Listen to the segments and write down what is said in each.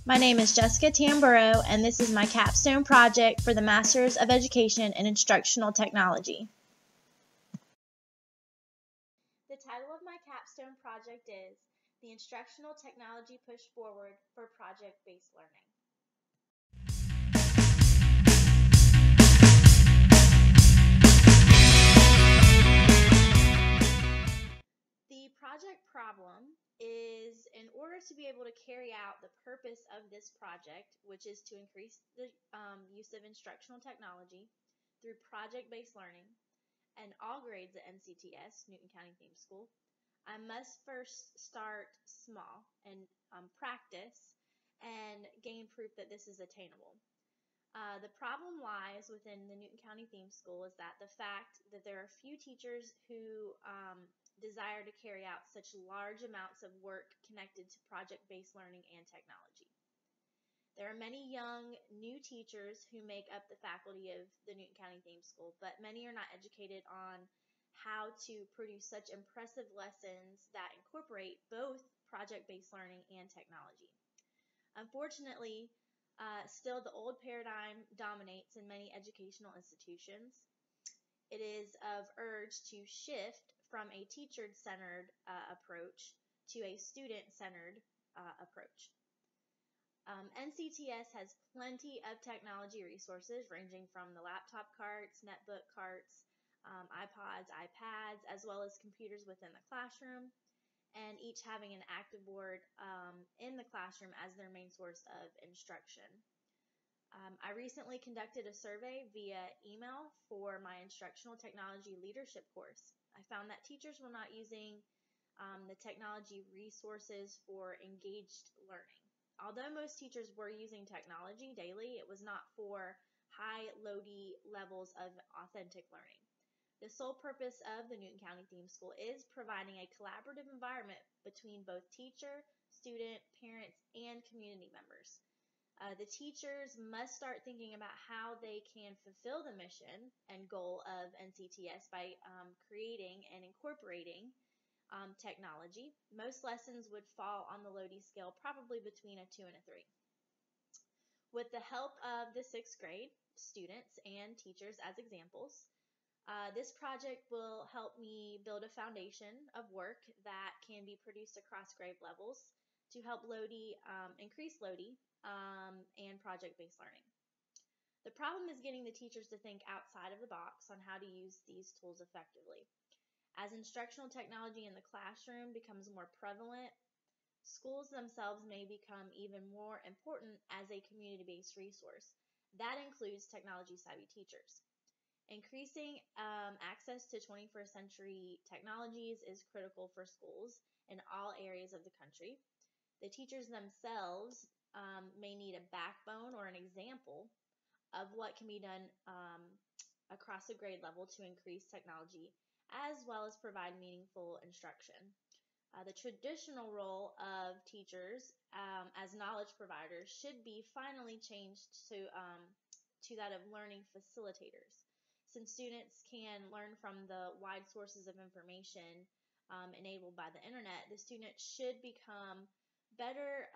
My name is Jessica Tamburro, and this is my capstone project for the Masters of Education in Instructional Technology. The title of my capstone project is The Instructional Technology Push Forward for Project-Based Learning. The project problem is, in order to be able to carry out the purpose of this project, which is to increase the use of instructional technology through project-based learning and all grades at NCTS, Newton County Theme School, I must first start small and practice and gain proof that this is attainable. The problem lies within the Newton County Theme School is that the fact that there are few teachers who desire to carry out such large amounts of work connected to project-based learning and technology. There are many young, new teachers who make up the faculty of the Newton County Theme School, but many are not educated on how to produce such impressive lessons that incorporate both project-based learning and technology. Unfortunately, still the old paradigm dominates in many educational institutions. It is of urge to shift from a teacher-centered approach to a student-centered approach. NCTS has plenty of technology resources ranging from the laptop carts, netbook carts, iPods, iPads, as well as computers within the classroom, and each having an active board in the classroom as their main source of instruction. I recently conducted a survey via email for my instructional technology leadership course. I found that teachers were not using the technology resources for engaged learning. Although most teachers were using technology daily, it was not for high loady levels of authentic learning. The sole purpose of the Newton County Theme School is providing a collaborative environment between both teacher, student, parents, and community members. The teachers must start thinking about how they can fulfill the mission and goal of NCTS by creating and incorporating technology. Most lessons would fall on the Lodi scale, probably between a 2 and a 3. With the help of the 6th grade students and teachers as examples, this project will help me build a foundation of work that can be produced across grade levels to help Lodi, increase Lodi, and project-based learning. The problem is getting the teachers to think outside of the box on how to use these tools effectively. As instructional technology in the classroom becomes more prevalent, schools themselves may become even more important as a community-based resource. That includes technology-savvy teachers. Increasing access to 21st century technologies is critical for schools in all areas of the country. The teachers themselves may need a backbone or an example of what can be done across a grade level to increase technology, as well as provide meaningful instruction. The traditional role of teachers as knowledge providers should be finally changed to that of learning facilitators. Since students can learn from the wide sources of information enabled by the internet, the students should become better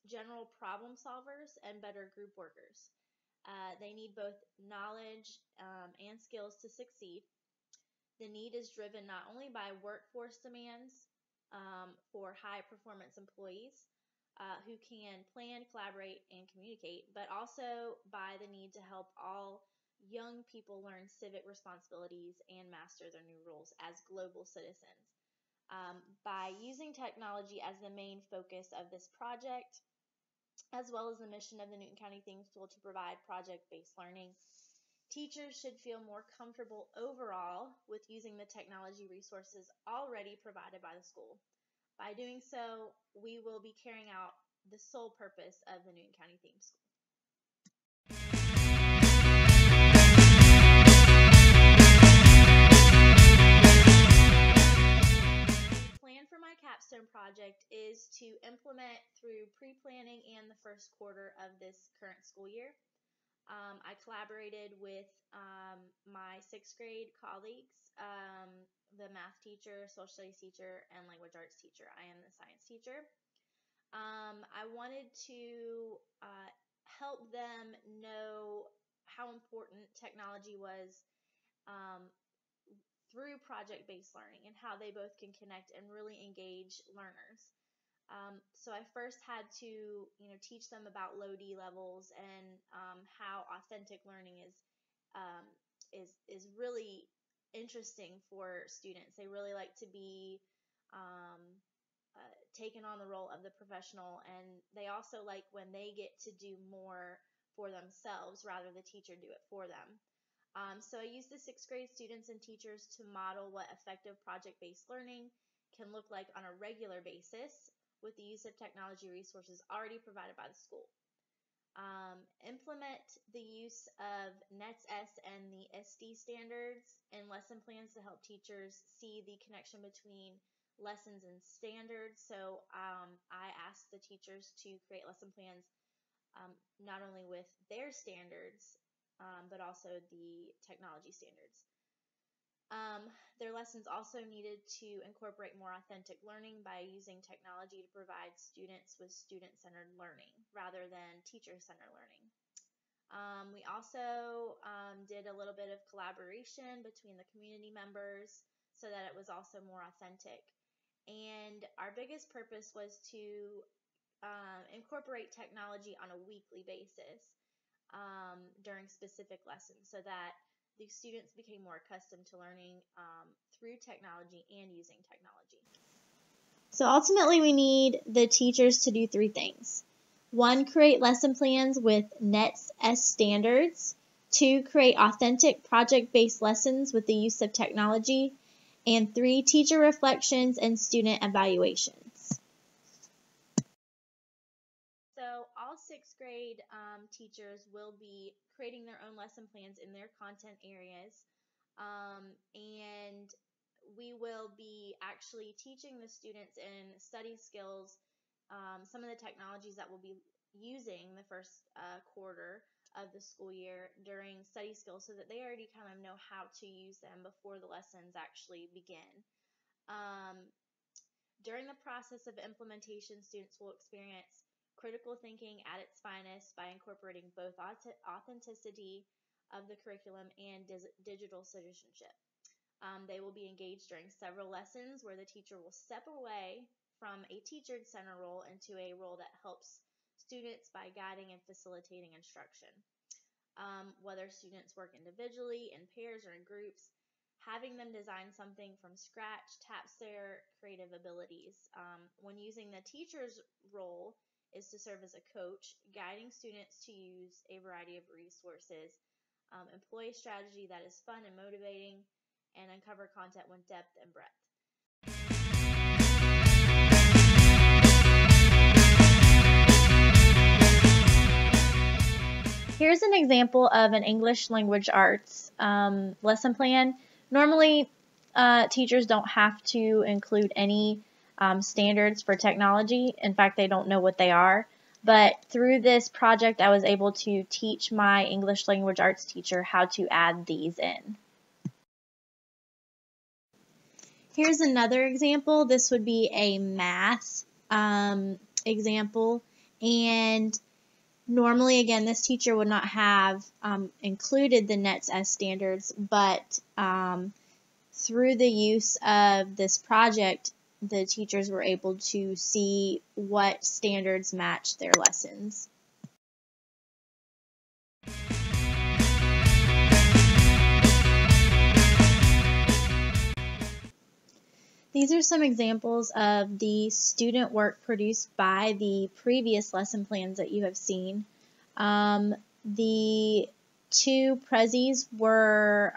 general problem solvers and better group workers. They need both knowledge and skills to succeed. The need is driven not only by workforce demands for high performance employees who can plan, collaborate, and communicate, but also by the need to help all young people learn civic responsibilities and master their new roles as global citizens. By using technology as the main focus of this project, as well as the mission of the Newton County Theme School to provide project-based learning, teachers should feel more comfortable overall with using the technology resources already provided by the school. By doing so, we will be carrying out the sole purpose of the Newton County Theme School. For my capstone project is to implement through pre-planning and the first quarter of this current school year. I collaborated with my 6th grade colleagues, the math teacher, social studies teacher, and language arts teacher. I am the science teacher. I wanted to help them know how important technology was through project-based learning and how they both can connect and really engage learners. So I first had to, teach them about low D levels and how authentic learning is really interesting for students. They really like to be taken on the role of the professional, and they also like when they get to do more for themselves rather than the teacher do it for them. So I used the 6th grade students and teachers to model what effective project-based learning can look like on a regular basis with the use of technology resources already provided by the school. Implement the use of NETS-S and the SD standards in lesson plans to help teachers see the connection between lessons and standards. So I asked the teachers to create lesson plans not only with their standards, but also the technology standards. Their lessons also needed to incorporate more authentic learning by using technology to provide students with student-centered learning rather than teacher-centered learning. We also did a little bit of collaboration between the community members so that it was also more authentic. And our biggest purpose was to incorporate technology on a weekly basis during specific lessons so that the students became more accustomed to learning through technology and using technology. So ultimately we need the teachers to do 3 things. 1, create lesson plans with NETS-S standards. 2, create authentic project-based lessons with the use of technology. And 3, teacher reflections and student evaluations. So all 6th grade teachers will be creating their own lesson plans in their content areas, and we will be actually teaching the students in study skills some of the technologies that we'll be using the first quarter of the school year during study skills so that they already kind of know how to use them before the lessons actually begin. During the process of implementation, students will experience critical thinking at its finest by incorporating both authenticity of the curriculum and digital citizenship. They will be engaged during several lessons where the teacher will step away from a teacher-centered role into a role that helps students by guiding and facilitating instruction. Whether students work individually, in pairs, or in groups, having them design something from scratch taps their creative abilities. When using the teacher's role is to serve as a coach, guiding students to use a variety of resources, employ a strategy that is fun and motivating, and uncover content with depth and breadth. Here's an example of an English language arts lesson plan. Normally, teachers don't have to include any standards for technology. In fact, they don't know what they are. But through this project, I was able to teach my English language arts teacher how to add these in. Here's another example. This would be a math example. And normally, again, this teacher would not have included the NETS-S standards, but through the use of this project, the teachers were able to see what standards match their lessons. These are some examples of the student work produced by the previous lesson plans that you have seen. The 2 prezzies were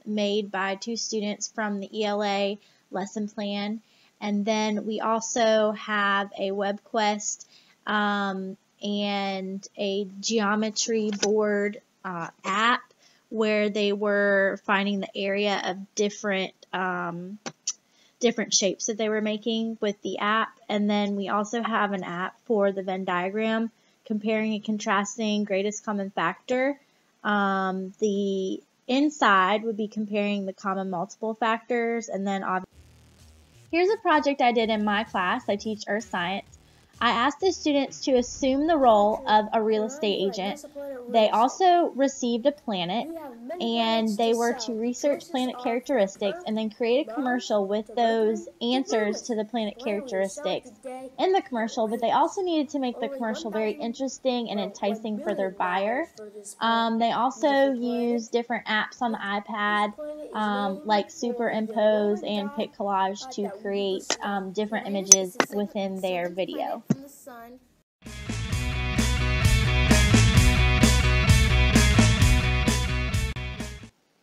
made by 2 students from the ELA lesson plan. And then we also have a web quest and a geometry board app where they were finding the area of different shapes that they were making with the app. And then we also have an app for the Venn diagram, comparing and contrasting greatest common factor. The inside would be comparing the common multiple factors, and then obviously. Here's a project I did in my class. I teach earth science. I asked the students to assume the role of a real estate agent. They also received a planet, and they were to research planet characteristics and then create a commercial with those answers to the planet characteristics in the commercial, but they also needed to make the commercial very interesting and enticing for their buyer. They also use different apps on the iPad, like Superimpose and Pic Collage, to create different images within their video.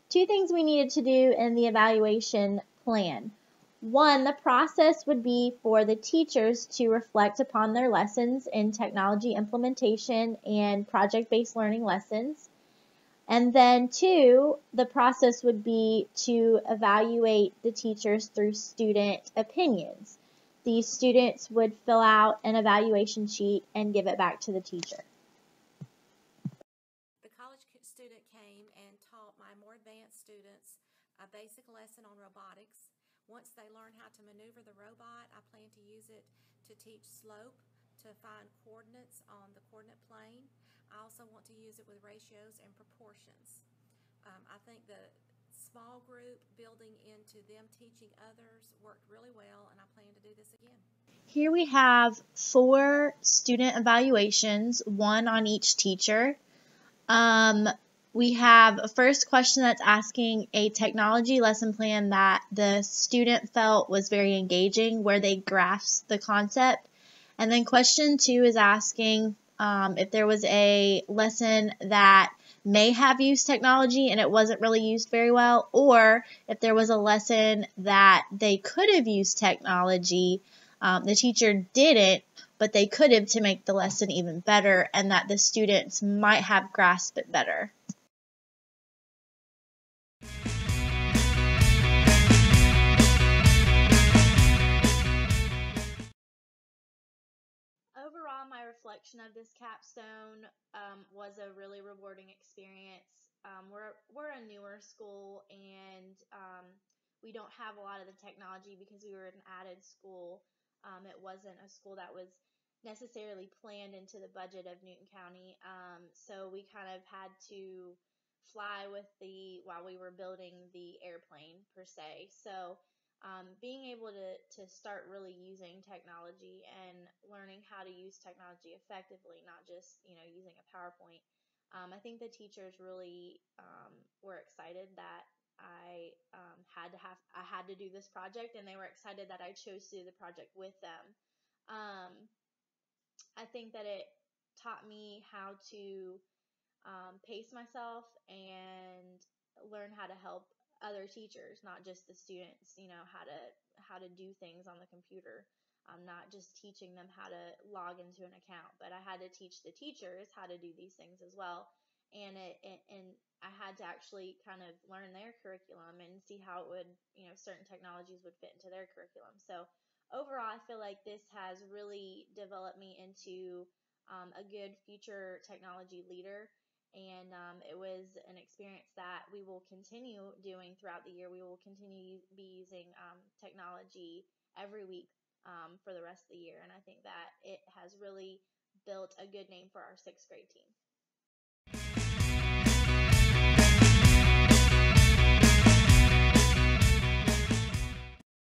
Two things we needed to do in the evaluation plan. One, the process would be for the teachers to reflect upon their lessons in technology implementation and project-based learning lessons. And then two, the process would be to evaluate the teachers through student opinions. These students would fill out an evaluation sheet and give it back to the teacher. The college student came and taught my more advanced students a basic lesson on robotics. Once they learn how to maneuver the robot, I plan to use it to teach slope, to find coordinates on the coordinate plane. I also want to use it with ratios and proportions. I think the small group building into them teaching others worked really well, and I plan to do this again. Here we have 4 student evaluations, one on each teacher. We have a first question that's asking a technology lesson plan that the student felt was very engaging, where they grasped the concept. And then question 2 is asking if there was a lesson that may have used technology and it wasn't really used very well, or if there was a lesson that they could have used technology, the teacher didn't, but they could have to make the lesson even better, and that the students might have grasped it better. Overall, my reflection of this capstone was a really rewarding experience. We're a newer school, and we don't have a lot of the technology because we were an added school. It wasn't a school that was necessarily planned into the budget of Newton County, so we kind of had to fly with while we were building the airplane per se. So being able to start really using technology and learning how to use technology effectively, not just using a PowerPoint. I think the teachers really were excited that I had to do this project, and they were excited that I chose to do the project with them. I think that it taught me how to pace myself and learn how to help other teachers, not just the students, how to do things on the computer. Not just teaching them how to log into an account, but I had to teach the teachers how to do these things as well. And I had to actually kind of learn their curriculum and see how it would, certain technologies would fit into their curriculum. So overall, I feel like this has really developed me into a good future technology leader. And it was an experience that we will continue doing throughout the year. We will continue to be using technology every week for the rest of the year. And I think that it has really built a good name for our 6th grade team.